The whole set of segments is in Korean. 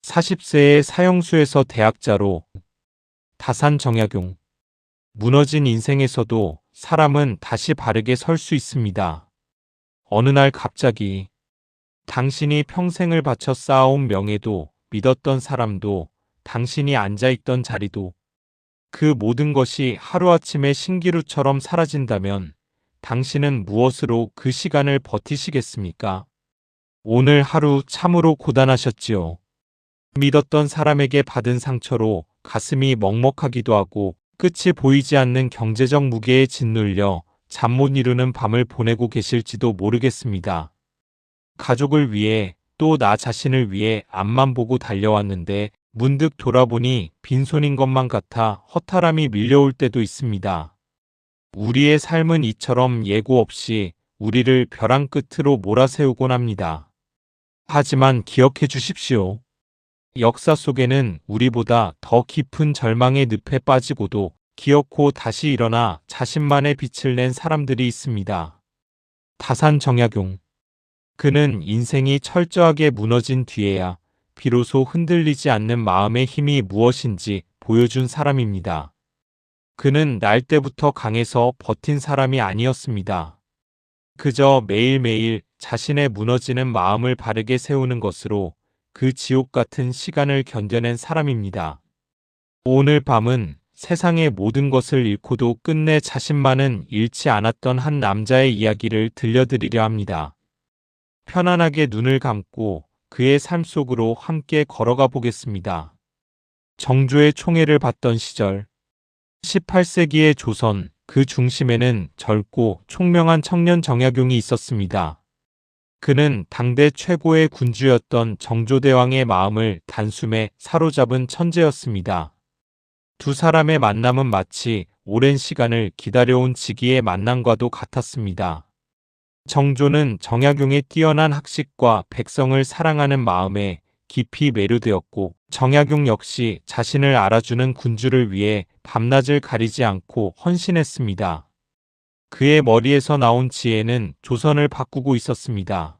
40세의 사형수에서 대학자로 다산 정약용. 무너진 인생에서도 사람은 다시 바르게 설 수 있습니다. 어느 날 갑자기 당신이 평생을 바쳐 쌓아온 명예도, 믿었던 사람도, 당신이 앉아있던 자리도, 그 모든 것이 하루아침에 신기루처럼 사라진다면 당신은 무엇으로 그 시간을 버티시겠습니까? 오늘 하루 참으로 고단하셨지요. 믿었던 사람에게 받은 상처로 가슴이 먹먹하기도 하고 끝이 보이지 않는 경제적 무게에 짓눌려 잠 못 이루는 밤을 보내고 계실지도 모르겠습니다. 가족을 위해 또 나 자신을 위해 앞만 보고 달려왔는데 문득 돌아보니 빈손인 것만 같아 허탈함이 밀려올 때도 있습니다. 우리의 삶은 이처럼 예고 없이 우리를 벼랑 끝으로 몰아세우곤 합니다. 하지만 기억해 주십시오. 역사 속에는 우리보다 더 깊은 절망의 늪에 빠지고도 기어코 다시 일어나 자신만의 빛을 낸 사람들이 있습니다. 다산 정약용. 그는 인생이 철저하게 무너진 뒤에야 비로소 흔들리지 않는 마음의 힘이 무엇인지 보여준 사람입니다. 그는 날 때부터 강해서 버틴 사람이 아니었습니다. 그저 매일매일 자신의 무너지는 마음을 바르게 세우는 것으로 그 지옥 같은 시간을 견뎌낸 사람입니다. 오늘 밤은 세상의 모든 것을 잃고도 끝내 자신만은 잃지 않았던 한 남자의 이야기를 들려드리려 합니다. 편안하게 눈을 감고 그의 삶 속으로 함께 걸어가 보겠습니다. 정조의 총애를 받던 시절, 18세기의 조선, 그 중심에는 젊고 총명한 청년 정약용이 있었습니다. 그는 당대 최고의 군주였던 정조대왕의 마음을 단숨에 사로잡은 천재였습니다. 두 사람의 만남은 마치 오랜 시간을 기다려온 지기의 만남과도 같았습니다. 정조는 정약용의 뛰어난 학식과 백성을 사랑하는 마음에 깊이 매료되었고 정약용 역시 자신을 알아주는 군주를 위해 밤낮을 가리지 않고 헌신했습니다. 그의 머리에서 나온 지혜는 조선을 바꾸고 있었습니다.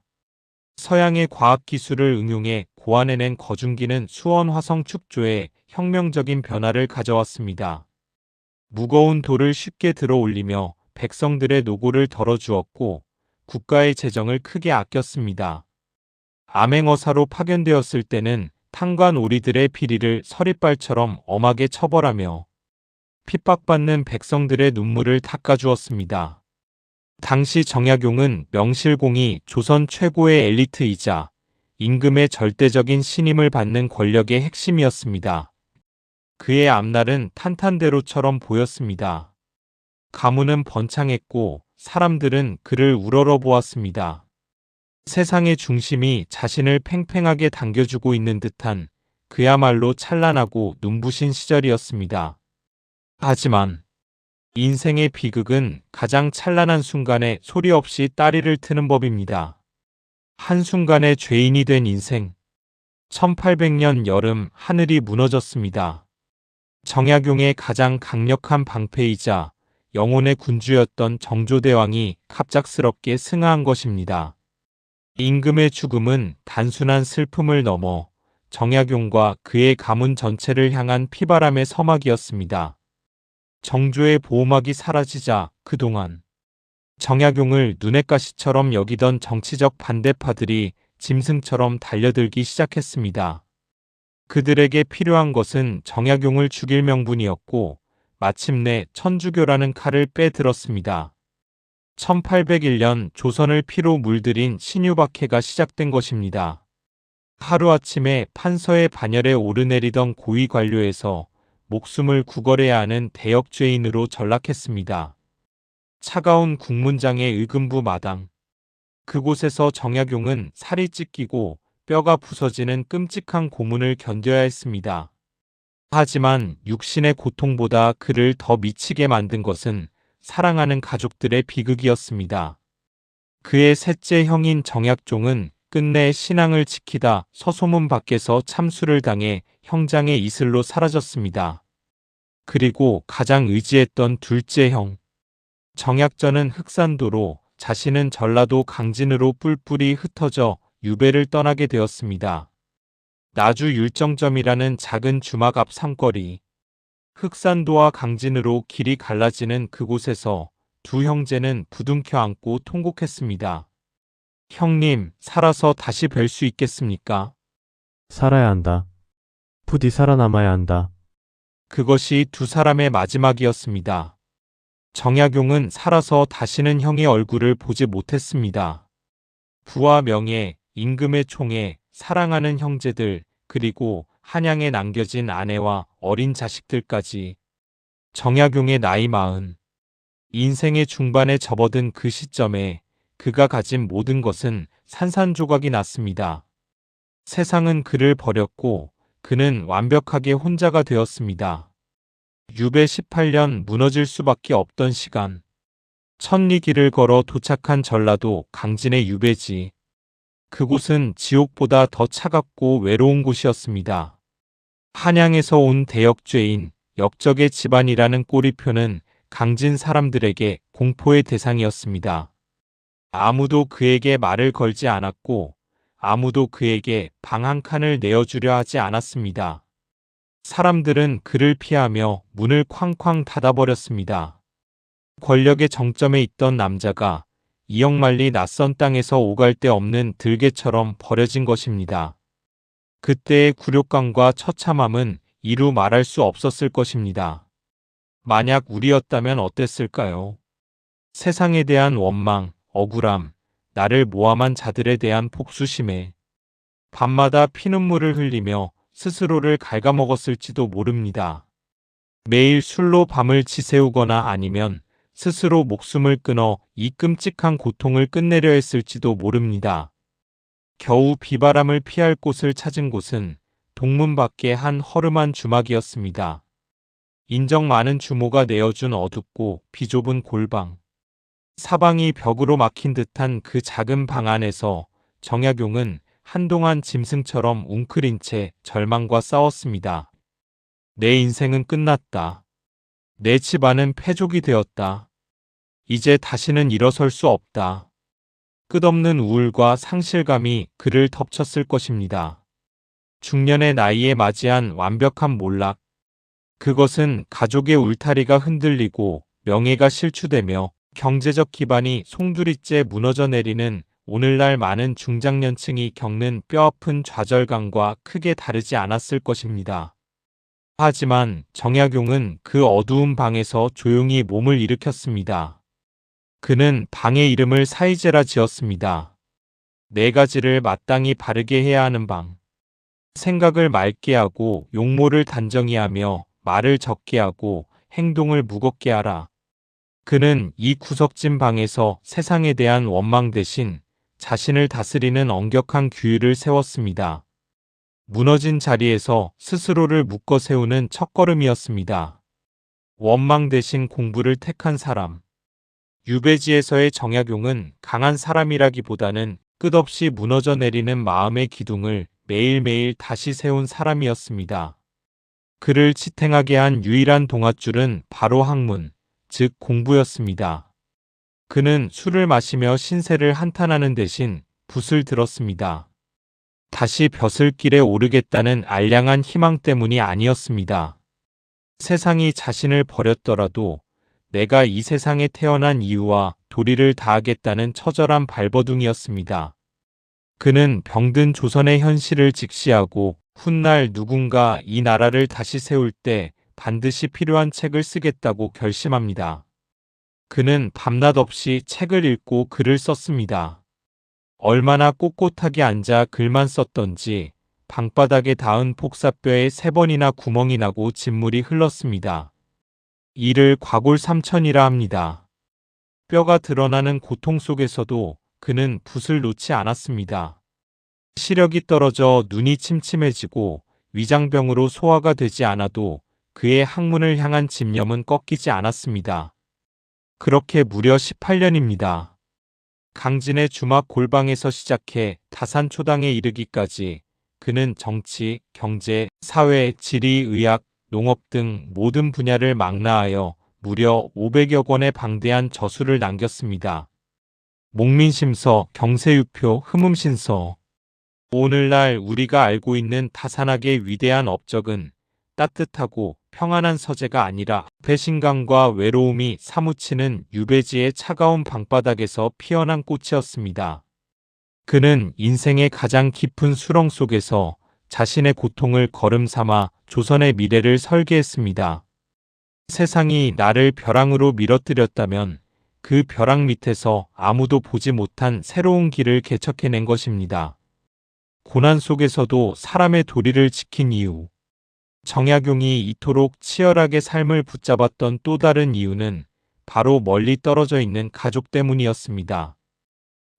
서양의 과학기술을 응용해 고안해낸 거중기는 수원 화성 축조에 혁명적인 변화를 가져왔습니다. 무거운 돌을 쉽게 들어 올리며 백성들의 노고를 덜어주었고 국가의 재정을 크게 아꼈습니다. 암행어사로 파견되었을 때는 탕관 오리들의 비리를 서리빨처럼 엄하게 처벌하며 핍박받는 백성들의 눈물을 닦아주었습니다. 당시 정약용은 명실공히 조선 최고의 엘리트이자 임금의 절대적인 신임을 받는 권력의 핵심이었습니다. 그의 앞날은 탄탄대로처럼 보였습니다. 가문은 번창했고 사람들은 그를 우러러보았습니다. 세상의 중심이 자신을 팽팽하게 당겨주고 있는 듯한 그야말로 찬란하고 눈부신 시절이었습니다. 하지만 인생의 비극은 가장 찬란한 순간에 소리 없이 따리를 트는 법입니다. 한순간에 죄인이 된 인생. 1800년 여름 하늘이 무너졌습니다. 정약용의 가장 강력한 방패이자 영혼의 군주였던 정조대왕이 갑작스럽게 승하한 것입니다. 임금의 죽음은 단순한 슬픔을 넘어 정약용과 그의 가문 전체를 향한 피바람의 서막이었습니다. 정조의 보호막이 사라지자 그동안 정약용을 눈엣 가시처럼 여기던 정치적 반대파들이 짐승처럼 달려들기 시작했습니다. 그들에게 필요한 것은 정약용을 죽일 명분이었고 마침내 천주교라는 칼을 빼들었습니다. 1801년 조선을 피로 물들인 신유박해가 시작된 것입니다. 하루아침에 판서의 반열에 오르내리던 고위 관료에서 목숨을 구걸해야 하는 대역죄인으로 전락했습니다. 차가운 국문장의 의금부 마당. 그곳에서 정약용은 살이 찢기고 뼈가 부서지는 끔찍한 고문을 견뎌야 했습니다. 하지만 육신의 고통보다 그를 더 미치게 만든 것은 사랑하는 가족들의 비극이었습니다. 그의 셋째 형인 정약종은 끝내 신앙을 지키다 서소문 밖에서 참수를 당해 형장의 이슬로 사라졌습니다. 그리고 가장 의지했던 둘째 형 정약전은 흑산도로, 자신은 전라도 강진으로 뿔뿔이 흩어져 유배를 떠나게 되었습니다. 나주 율정점이라는 작은 주막 앞 상거리. 흑산도와 강진으로 길이 갈라지는 그곳에서 두 형제는 부둥켜 안고 통곡했습니다. 형님, 살아서 다시 뵐 수 있겠습니까? 살아야 한다. 부디 살아남아야 한다. 그것이 두 사람의 마지막이었습니다. 정약용은 살아서 다시는 형의 얼굴을 보지 못했습니다. 부와 명예, 임금의 총애, 사랑하는 형제들, 그리고 한양에 남겨진 아내와 어린 자식들까지. 정약용의 나이 40. 인생의 중반에 접어든 그 시점에 그가 가진 모든 것은 산산조각이 났습니다. 세상은 그를 버렸고 그는 완벽하게 혼자가 되었습니다. 유배 18년 무너질 수밖에 없던 시간. 천리길을 걸어 도착한 전라도 강진의 유배지. 그곳은 지옥보다 더 차갑고 외로운 곳이었습니다. 한양에서 온 대역죄인, 역적의 집안이라는 꼬리표는 강진 사람들에게 공포의 대상이었습니다. 아무도 그에게 말을 걸지 않았고 아무도 그에게 방 한 칸을 내어주려 하지 않았습니다. 사람들은 그를 피하며 문을 쾅쾅 닫아버렸습니다. 권력의 정점에 있던 남자가 이역만리 낯선 땅에서 오갈 데 없는 들개처럼 버려진 것입니다. 그때의 굴욕감과 처참함은 이루 말할 수 없었을 것입니다. 만약 우리였다면 어땠을까요? 세상에 대한 원망, 억울함, 나를 모함한 자들에 대한 복수심에 밤마다 피눈물을 흘리며 스스로를 갉아먹었을지도 모릅니다. 매일 술로 밤을 지새우거나 아니면 스스로 목숨을 끊어 이 끔찍한 고통을 끝내려 했을지도 모릅니다. 겨우 비바람을 피할 곳을 찾은 곳은 동문 밖의 한 허름한 주막이었습니다. 인정 많은 주모가 내어준 어둡고 비좁은 골방. 사방이 벽으로 막힌 듯한 그 작은 방 안에서 정약용은 한동안 짐승처럼 웅크린 채 절망과 싸웠습니다. 내 인생은 끝났다. 내 집안은 패족이 되었다. 이제 다시는 일어설 수 없다. 끝없는 우울과 상실감이 그를 덮쳤을 것입니다. 중년의 나이에 맞이한 완벽한 몰락. 그것은 가족의 울타리가 흔들리고 명예가 실추되며 경제적 기반이 송두리째 무너져 내리는 오늘날 많은 중장년층이 겪는 뼈아픈 좌절감과 크게 다르지 않았을 것입니다. 하지만 정약용은 그 어두운 방에서 조용히 몸을 일으켰습니다. 그는 방의 이름을 사이제라 지었습니다. 4가지를 마땅히 바르게 해야 하는 방. 생각을 맑게 하고 용모를 단정히 하며 말을 적게 하고 행동을 무겁게 하라. 그는 이 구석진 방에서 세상에 대한 원망 대신 자신을 다스리는 엄격한 규율을 세웠습니다. 무너진 자리에서 스스로를 묶어 세우는 첫걸음이었습니다. 원망 대신 공부를 택한 사람. 유배지에서의 정약용은 강한 사람이라기보다는 끝없이 무너져 내리는 마음의 기둥을 매일매일 다시 세운 사람이었습니다. 그를 지탱하게 한 유일한 동아줄은 바로 학문, 즉 공부였습니다. 그는 술을 마시며 신세를 한탄하는 대신 붓을 들었습니다. 다시 벼슬길에 오르겠다는 알량한 희망 때문이 아니었습니다. 세상이 자신을 버렸더라도 내가 이 세상에 태어난 이유와 도리를 다하겠다는 처절한 발버둥이었습니다. 그는 병든 조선의 현실을 직시하고 훗날 누군가 이 나라를 다시 세울 때 반드시 필요한 책을 쓰겠다고 결심합니다. 그는 밤낮 없이 책을 읽고 글을 썼습니다. 얼마나 꼿꼿하게 앉아 글만 썼던지 방바닥에 닿은 폭사뼈에 3번이나 구멍이 나고 진물이 흘렀습니다. 이를 과골삼천이라 합니다. 뼈가 드러나는 고통 속에서도 그는 붓을 놓지 않았습니다. 시력이 떨어져 눈이 침침해지고 위장병으로 소화가 되지 않아도 그의 학문을 향한 집념은 꺾이지 않았습니다. 그렇게 무려 18년입니다. 강진의 주막 골방에서 시작해 다산초당에 이르기까지 그는 정치, 경제, 사회, 지리, 의학, 농업 등 모든 분야를 망라하여 무려 500여 권의 방대한 저술을 남겼습니다. 목민심서, 경세유표, 흠음신서. 오늘날 우리가 알고 있는 타산하게 위대한 업적은 따뜻하고 평안한 서재가 아니라 배신감과 외로움이 사무치는 유배지의 차가운 방바닥에서 피어난 꽃이었습니다. 그는 인생의 가장 깊은 수렁 속에서 자신의 고통을 걸음 삼아 조선의 미래를 설계했습니다. 세상이 나를 벼랑으로 밀어뜨렸다면 그 벼랑 밑에서 아무도 보지 못한 새로운 길을 개척해낸 것입니다. 고난 속에서도 사람의 도리를 지킨 이유. 정약용이 이토록 치열하게 삶을 붙잡았던 또 다른 이유는 바로 멀리 떨어져 있는 가족 때문이었습니다.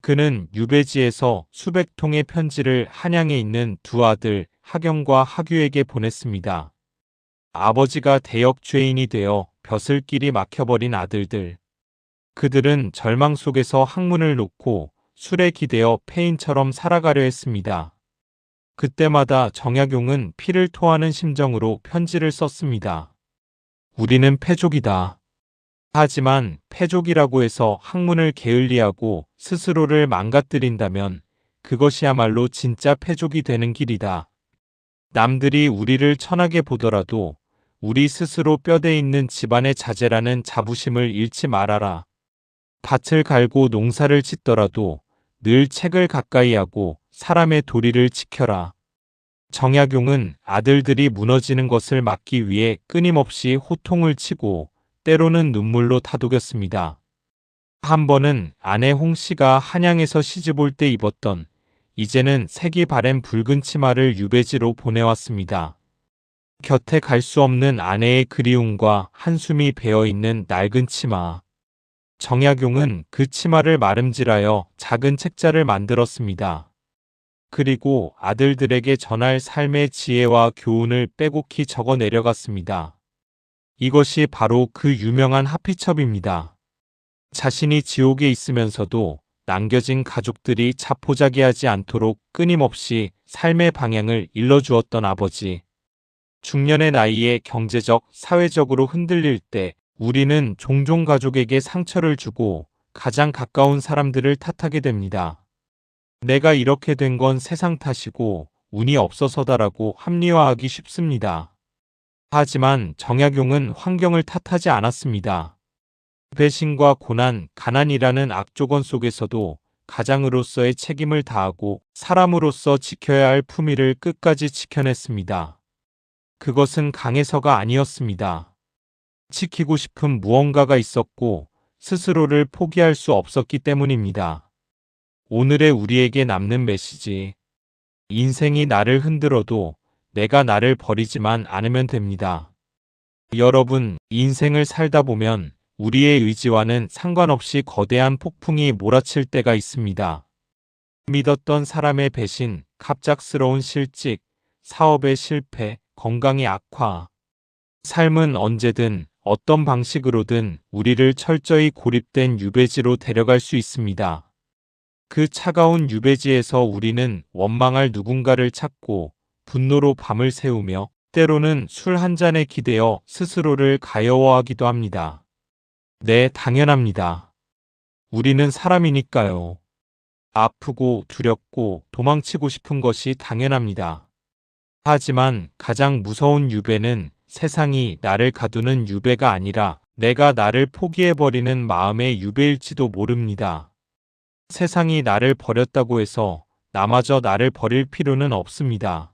그는 유배지에서 수백 통의 편지를 한양에 있는 두 아들 하경과 하규에게 보냈습니다. 아버지가 대역 죄인이 되어 벼슬길이 막혀버린 아들들. 그들은 절망 속에서 학문을 놓고 술에 기대어 폐인처럼 살아가려 했습니다. 그때마다 정약용은 피를 토하는 심정으로 편지를 썼습니다. 우리는 패족이다. 하지만 패족이라고 해서 학문을 게을리하고 스스로를 망가뜨린다면 그것이야말로 진짜 패족이 되는 길이다. 남들이 우리를 천하게 보더라도 우리 스스로 뼈대 있는 집안의 자제라는 자부심을 잃지 말아라. 밭을 갈고 농사를 짓더라도 늘 책을 가까이 하고 사람의 도리를 지켜라. 정약용은 아들들이 무너지는 것을 막기 위해 끊임없이 호통을 치고 때로는 눈물로 다독였습니다. 한 번은 아내 홍씨가 한양에서 시집올 때 입었던 이제는 색이 바랜 붉은 치마를 유배지로 보내왔습니다. 곁에 갈 수 없는 아내의 그리움과 한숨이 배어있는 낡은 치마. 정약용은 그 치마를 마름질하여 작은 책자를 만들었습니다. 그리고 아들들에게 전할 삶의 지혜와 교훈을 빼곡히 적어 내려갔습니다. 이것이 바로 그 유명한 하피첩입니다. 자신이 지옥에 있으면서도 남겨진 가족들이 자포자기하지 않도록 끊임없이 삶의 방향을 일러주었던 아버지. 중년의 나이에 경제적, 사회적으로 흔들릴 때 우리는 종종 가족에게 상처를 주고 가장 가까운 사람들을 탓하게 됩니다. 내가 이렇게 된 건 세상 탓이고 운이 없어서다라고 합리화하기 쉽습니다. 하지만 정약용은 환경을 탓하지 않았습니다. 배신과 고난, 가난이라는 악조건 속에서도 가장으로서의 책임을 다하고 사람으로서 지켜야 할 품위를 끝까지 지켜냈습니다. 그것은 강해서가 아니었습니다. 지키고 싶은 무언가가 있었고 스스로를 포기할 수 없었기 때문입니다. 오늘의 우리에게 남는 메시지. 인생이 나를 흔들어도 내가 나를 버리지만 않으면 됩니다. 여러분, 인생을 살다 보면 우리의 의지와는 상관없이 거대한 폭풍이 몰아칠 때가 있습니다. 믿었던 사람의 배신, 갑작스러운 실직, 사업의 실패, 건강의 악화. 삶은 언제든 어떤 방식으로든 우리를 철저히 고립된 유배지로 데려갈 수 있습니다. 그 차가운 유배지에서 우리는 원망할 누군가를 찾고 분노로 밤을 새우며 때로는 술 한 잔에 기대어 스스로를 가여워하기도 합니다. 네, 당연합니다. 우리는 사람이니까요. 아프고 두렵고 도망치고 싶은 것이 당연합니다. 하지만 가장 무서운 유배는 세상이 나를 가두는 유배가 아니라 내가 나를 포기해버리는 마음의 유배일지도 모릅니다. 세상이 나를 버렸다고 해서 나마저 나를 버릴 필요는 없습니다.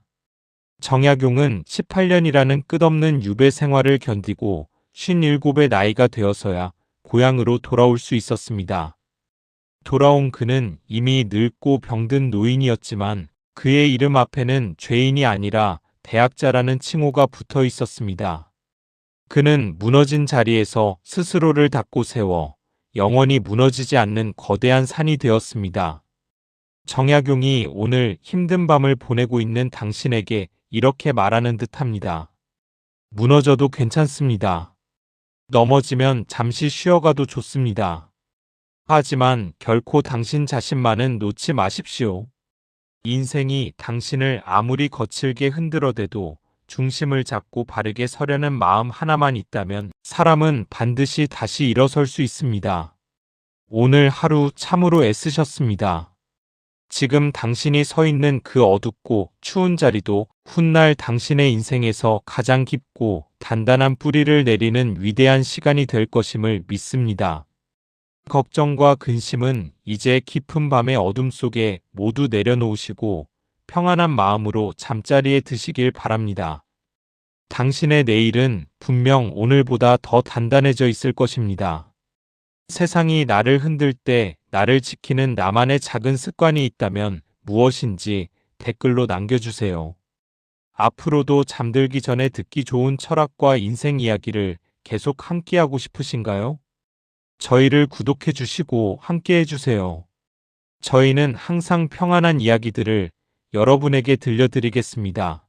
정약용은 18년이라는 끝없는 유배 생활을 견디고 57의 나이가 되어서야 고향으로 돌아올 수 있었습니다. 돌아온 그는 이미 늙고 병든 노인이었지만 그의 이름 앞에는 죄인이 아니라 대학자라는 칭호가 붙어 있었습니다. 그는 무너진 자리에서 스스로를 닫고 세워 영원히 무너지지 않는 거대한 산이 되었습니다. 정약용이 오늘 힘든 밤을 보내고 있는 당신에게 이렇게 말하는 듯합니다. 무너져도 괜찮습니다. 넘어지면 잠시 쉬어가도 좋습니다. 하지만 결코 당신 자신만은 놓지 마십시오. 인생이 당신을 아무리 거칠게 흔들어대도 중심을 잡고 바르게 서려는 마음 하나만 있다면 사람은 반드시 다시 일어설 수 있습니다. 오늘 하루 참으로 애쓰셨습니다. 지금 당신이 서 있는 그 어둡고 추운 자리도 훗날 당신의 인생에서 가장 깊고 단단한 뿌리를 내리는 위대한 시간이 될 것임을 믿습니다. 걱정과 근심은 이제 깊은 밤의 어둠 속에 모두 내려놓으시고 평안한 마음으로 잠자리에 드시길 바랍니다. 당신의 내일은 분명 오늘보다 더 단단해져 있을 것입니다. 세상이 나를 흔들 때 나를 지키는 나만의 작은 습관이 있다면 무엇인지 댓글로 남겨주세요. 앞으로도 잠들기 전에 듣기 좋은 철학과 인생 이야기를 계속 함께하고 싶으신가요? 저희를 구독해 주시고 함께해 주세요. 저희는 항상 평안한 이야기들을 여러분에게 들려드리겠습니다.